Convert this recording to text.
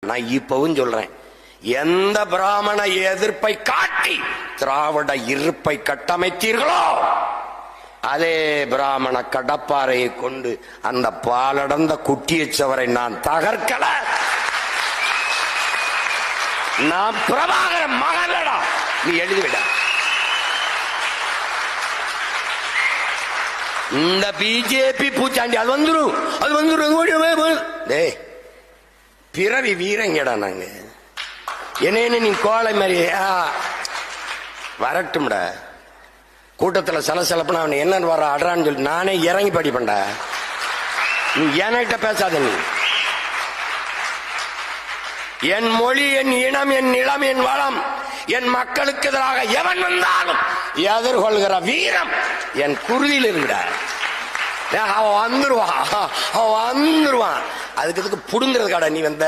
நான் இப்பவும் சொல்றேன், எந்த பிராமண எதிர்ப்பை காட்டி திராவிட இருப்பை கட்டமைத்தீர்களோ அதே பிராமண கடப்பாறையை கொண்டு அந்த பாலடந்த குட்டியச்சவரை நான் தகர்க்கல. நான் பிரபாகர மகனடா, நீ எழுதிவிட. இந்த பிஜேபி பூச்சாண்டி அது வந்துரும், அது வந்துரும். டேய், பிறவி வீரங்கடா நாங்க. என்னன்னு நீ கோலை மாதிரி வரட்டும்டா. கூட்டத்தில் சலசலப்புனா அவன் என்னன்னு வர அட்றான்னு சொல்லி நானே இறங்கி படிப்பேன்டா. நீ என்கிட்ட பேசாத. நீ என் மொழி, என் இனம், என் நிலம், என் வளம், என் மக்களுக்கு எதிராக எவன் வந்தாலும் எதிர்கொள்கிற வீரம் என் குருதியில் இருக்கிற. அவன் வந்துருவான், அவன் வந்துருவான். அதுக்கு புடுங்கிறது கடை நீ வந்த